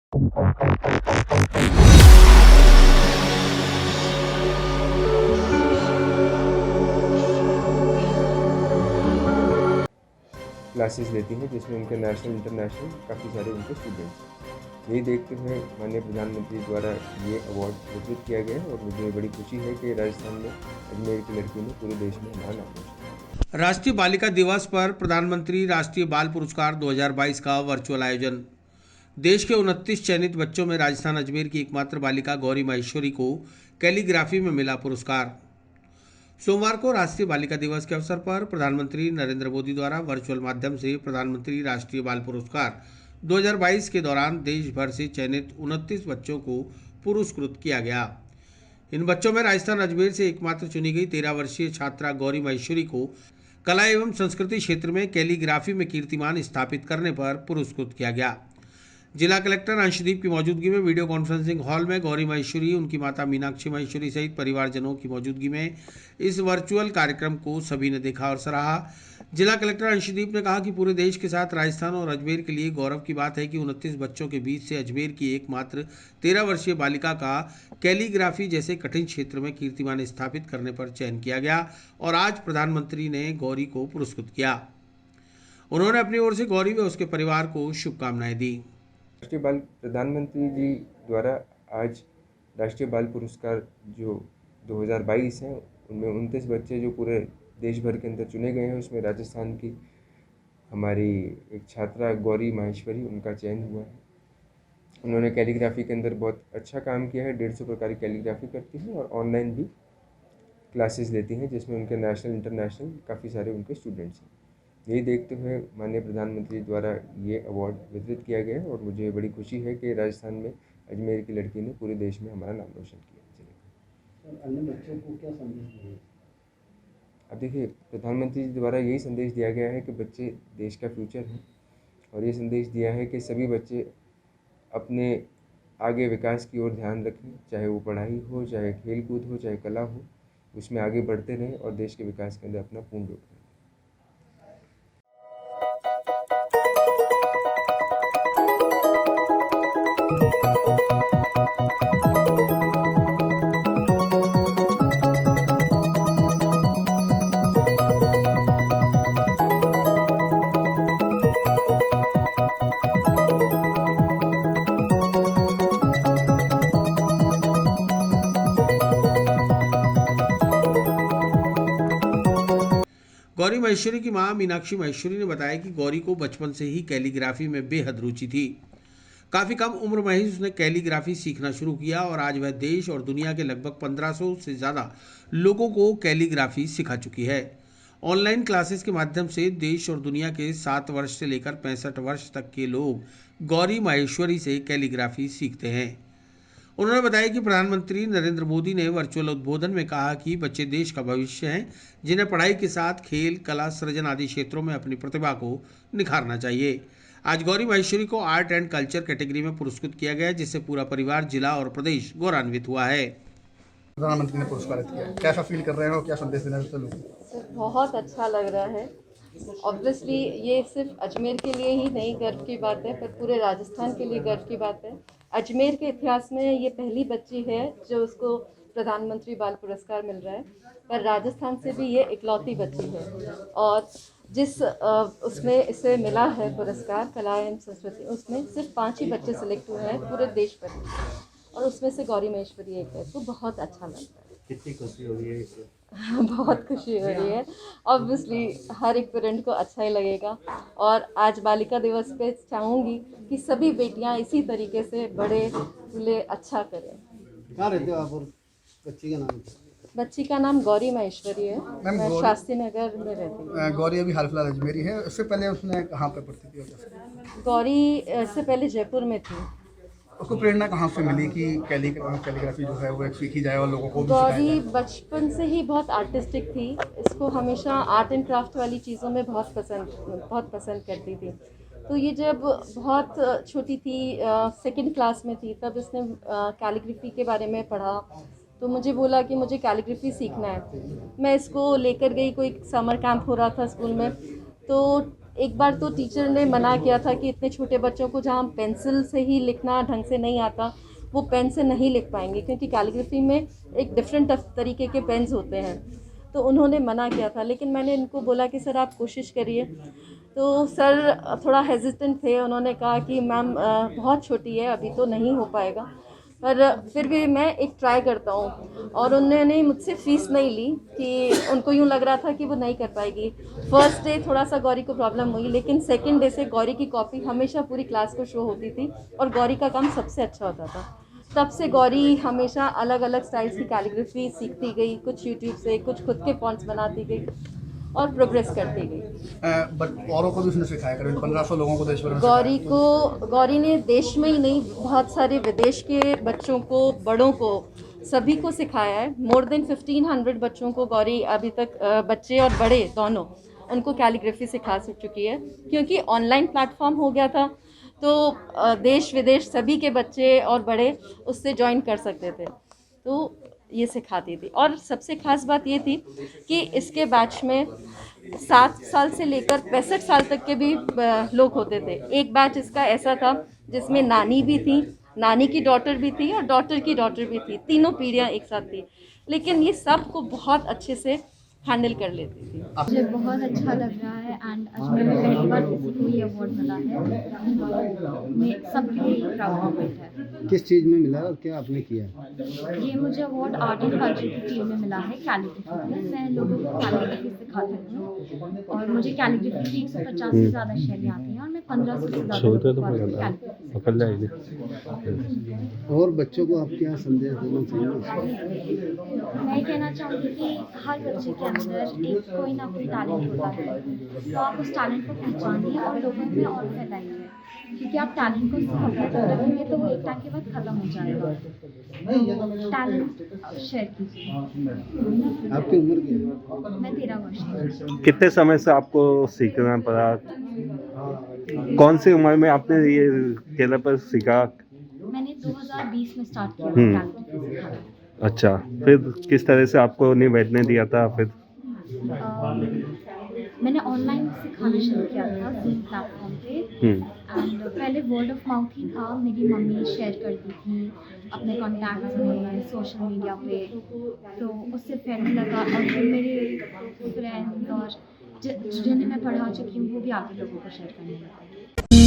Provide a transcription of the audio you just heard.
Classes लेती हैं जिसमें उनके नेशनल इंटरनेशनल काफ़ी सारे उनके स्टूडेंट्स हैं। यही देखते हुए माननीय प्रधानमंत्री द्वारा ये अवार्ड वितरित किया गया है और मुझे बड़ी खुशी है कि राजस्थान में अजमेर की लड़की ने पूरे देश में नाम रोशन किया। राष्ट्रीय बालिका दिवस पर प्रधानमंत्री राष्ट्रीय बाल पुरस्कार 2022 का वर्चुअल आयोजन। देश के 29 चयनित बच्चों में राजस्थान अजमेर की एकमात्र बालिका गौरी माहेश्वरी को कैलीग्राफी में मिला पुरस्कार। सोमवार को राष्ट्रीय बालिका दिवस के अवसर पर प्रधानमंत्री नरेंद्र मोदी द्वारा वर्चुअल माध्यम से प्रधानमंत्री राष्ट्रीय बाल पुरस्कार 2022 के दौरान देश भर से चयनित 29 बच्चों को पुरस्कृत किया गया। इन बच्चों में राजस्थान अजमेर से एकमात्र चुनी गई 13 वर्षीय छात्रा गौरी माहेश्वरी को कला एवं संस्कृति क्षेत्र में कैलीग्राफी में कीर्तिमान स्थापित करने पर पुरस्कृत किया गया। जिला कलेक्टर अंशदीप की मौजूदगी में वीडियो कॉन्फ्रेंसिंग हॉल में गौरी माहेश्वरी, उनकी माता मीनाक्षी माहेश्वरी सहित परिवारजनों की मौजूदगी में इस वर्चुअल कार्यक्रम को सभी ने देखा और सराहा। जिला कलेक्टर अंशदीप ने कहा कि पूरे देश के साथ राजस्थान और अजमेर के लिए गौरव की बात है कि 29 बच्चों के बीच से अजमेर की एकमात्र 13 वर्षीय बालिका का कैलीग्राफी जैसे कठिन क्षेत्र में कीर्तिमान स्थापित करने पर चयन किया गया और आज प्रधानमंत्री ने गौरी को पुरस्कृत किया। उन्होंने अपनी ओर से गौरी व उसके परिवार को शुभकामनाएं दी। राष्ट्रीय बाल प्रधानमंत्री जी द्वारा आज राष्ट्रीय बाल पुरस्कार जो 2022 हैं उनमें 29 बच्चे जो पूरे देश भर के अंदर चुने गए हैं, उसमें राजस्थान की हमारी एक छात्रा गौरी माहेश्वरी, उनका चयन हुआ है। उन्होंने कैलीग्राफी के अंदर बहुत अच्छा काम किया है, 150 प्रकार की कैलीग्राफी करती हैं और ऑनलाइन भी क्लासेस लेती हैं जिसमें उनके नेशनल इंटरनेशनल काफ़ी सारे उनके स्टूडेंट्स हैं। यही देखते हुए माननीय प्रधानमंत्री द्वारा ये अवार्ड वितरित किया गया है और मुझे बड़ी खुशी है कि राजस्थान में अजमेर की लड़की ने पूरे देश में हमारा नाम रोशन किया जिले का। अन्य बच्चों को क्या संदेश दिए? अब देखिए, प्रधानमंत्री जी द्वारा यही संदेश दिया गया है कि बच्चे देश का फ्यूचर हैं और ये संदेश दिया है कि सभी बच्चे अपने आगे विकास की ओर ध्यान रखें, चाहे वो पढ़ाई हो, चाहे खेल कूद हो, चाहे कला हो, उसमें आगे बढ़ते रहें और देश के विकास के अंदर अपना पूर्ण योगदान। गौरी माहेश्वरी की मां मीनाक्षी माहेश्वरी ने बताया कि गौरी को बचपन से ही कैलीग्राफी में बेहद रुचि थी। काफ़ी कम उम्र में ही उसने कैलीग्राफी सीखना शुरू किया और आज वह देश और दुनिया के लगभग 1500 से ज़्यादा लोगों को कैलीग्राफी सिखा चुकी है। ऑनलाइन क्लासेस के माध्यम से देश और दुनिया के 7 वर्ष से लेकर 65 वर्ष तक के लोग गौरी माहेश्वरी से कैलीग्राफी सीखते हैं। उन्होंने बताया कि प्रधानमंत्री नरेंद्र मोदी ने वर्चुअल उद्बोधन में कहा कि बच्चे देश का भविष्य हैं, जिन्हें पढ़ाई के साथ खेल, कला, सृजन आदि क्षेत्रों में अपनी प्रतिभा को निखारना चाहिए। आज गौरी माहेश्वरी को आर्ट एंड कल्चर कैटेगरी में पुरस्कृत किया गया, जिससे पूरा परिवार, जिला और प्रदेश गौरवान्वित हुआ है। प्रधानमंत्री ने पुरस्कार दिया, कैसा फील कर रहे हो, क्या संदेश देना चाहते लोगों को? सर बहुत अच्छा लग रहा है। ऑब्वियसली ये सिर्फ अजमेर के लिए ही नहीं गर्व की बात है, पर पूरे राजस्थान के लिए गर्व की बात है। अजमेर के इतिहास में ये पहली बच्ची है जो उसको प्रधानमंत्री बाल पुरस्कार मिल रहा है, पर राजस्थान से भी ये इकलौती बच्ची है। और जिस उसमें इसे मिला है पुरस्कार कला एवं संस्कृति, उसमें सिर्फ 5 ही बच्चे सिलेक्ट हुए हैं पूरे देश भर में, और उसमें से गौरी माहेश्वरी एक है, तो बहुत अच्छा लगता है। कितनी खुशी हो रही है इससे? बहुत खुशी हो रही है। ऑब्वियसली हर एक पेरेंट को अच्छा ही लगेगा, और आज बालिका दिवस पे चाहूँगी कि सभी बेटियां इसी तरीके से बड़े खुले अच्छा करें। कहाँ रहते हो आप और बच्ची का नाम? बच्ची का नाम गौरी माहेश्वरी है। मैं शास्त्री नगर में रहती हूँ। गौरी अभी हाल फिलहाल अजमेरी है, उससे पहले उसने कहाँ पे पढ़ती थी? गौरी इससे पहले जयपुर में थी। उसको प्रेरणा कहाँ से मिली कि कैलीग्राफी जो है वो एक सीखी जाए और लोगों को भी सिखाया गौरी जाए? बचपन से ही बहुत आर्टिस्टिक थी। इसको हमेशा आर्ट एंड क्राफ्ट वाली चीज़ों में बहुत पसंद करती थी। तो ये जब बहुत छोटी थी, 2nd क्लास में थी, तब इसने कैलीग्राफी के बारे में पढ़ा, तो मुझे बोला कि मुझे कैलीग्राफी सीखना है। मैं इसको लेकर गई, कोई समर कैंप हो रहा था स्कूल में, तो एक बार तो टीचर ने मना किया था कि इतने छोटे बच्चों को जहाँ पेंसिल से ही लिखना ढंग से नहीं आता, वो पेन से नहीं लिख पाएंगे, क्योंकि कैलीग्राफी में एक डिफरेंट तरीके के पेन्स होते हैं। तो उन्होंने मना किया था, लेकिन मैंने इनको बोला कि सर आप कोशिश करिए। तो सर थोड़ा हेजिटेंट थे, उन्होंने कहा कि मैम बहुत छोटी है, अभी तो नहीं हो पाएगा, पर फिर भी मैं एक ट्राई करता हूँ। और उन्होंने मुझसे फ़ीस नहीं ली, कि उनको यूँ लग रहा था कि वो नहीं कर पाएगी। फर्स्ट डे थोड़ा सा गौरी को प्रॉब्लम हुई, लेकिन सेकंड डे से गौरी की कॉपी हमेशा पूरी क्लास को शो होती थी और गौरी का काम सबसे अच्छा होता था। तब से गौरी हमेशा अलग अलग स्टाइल्स की कैलीग्राफी सीखती गई, कुछ यूट्यूब से, कुछ खुद के फॉन्ट्स बनाती गई और प्रोग्रेस करती गई। बट औरों को भी उसने सिखाया, करीब 1500 लोगों को देश भर में सिखाया। गौरी ने देश में ही नहीं, बहुत सारे विदेश के बच्चों को, बड़ों को, सभी को सिखाया है। मोर देन 1500 बच्चों को गौरी अभी तक, बच्चे और बड़े दोनों, उनको कैलीग्राफी सिखा चुकी है। क्योंकि ऑनलाइन प्लेटफॉर्म हो गया था, तो देश विदेश सभी के बच्चे और बड़े उससे ज्वाइन कर सकते थे, तो ये सिखाती थी। और सबसे ख़ास बात ये थी कि इसके बैच में 7 साल से लेकर 65 साल तक के भी लोग होते थे। एक बैच इसका ऐसा था जिसमें नानी भी थी, नानी की डॉटर भी थी और डॉटर की डॉटर भी थी, तीनों पीढ़ियाँ एक साथ थी, लेकिन ये सबको बहुत अच्छे से हैंडल कर लेती थी। मुझे बहुत अच्छा लग रहा है एंड अजमेर में पहली बार किसी को ये अवार्ड मिला है, मैं सबके लिए प्राउड मोमेंट है। किस चीज़ में मिला और क्या आपने किया? ये मुझे अवार्ड आर्ट एंड कल्चर की फील्ड में मिला है, कैलीग्राफी में। मैं लोगों को कैलीग्राफी सिखाती हूँ और मुझे कैलीग्राफी की 150 से ज़्यादा शैलियाँ आती हैं और मैं 1500 से ज़्यादा और बच्चों को आप क्या संदेश देना चाहिए? मैं कहना चाहूँगी कि हर बच्चे के अंदर एक कोई ना कोई टैलेंट होता है, तो आप उस टैलेंट को पहचानिए और लोगों में और फैलाइए, क्योंकि आप टैलेंट को अपने तक रखेंगे तो वो एक टाइम के बाद ख़त्म हो जाएगा। तो टैलेंट शेयर कीजिए। आपकी उम्र क्या है? मैं 13 वर्ष की हूँ। कितने समय से आपको सीखना पड़ा? कौन सी उम्र में आपने ये कैलीपर सीखा? मैंने 2020 में स्टार्ट किया कैलीग्राफी सिखाना। अच्छा, फिर किस तरह से आपको नहीं बैठने दिया था? फिर मैंने ऑनलाइन सिखाना शुरू किया था ज़ूम प्लेटफॉर्म पे एंड पहले वर्ड ऑफ माउथ ही था। मेरी मम्मी शेयर करती थी अपने कॉन्टैक्ट्स में, सोशल मीडिया पे, तो उससे फ्रेंड लगा और फिर मेरे फ्रेंड्स और जिन्हें मैं पढ़ा चुकी हूँ वो भी आगे लोगों को शेयर करने लगा।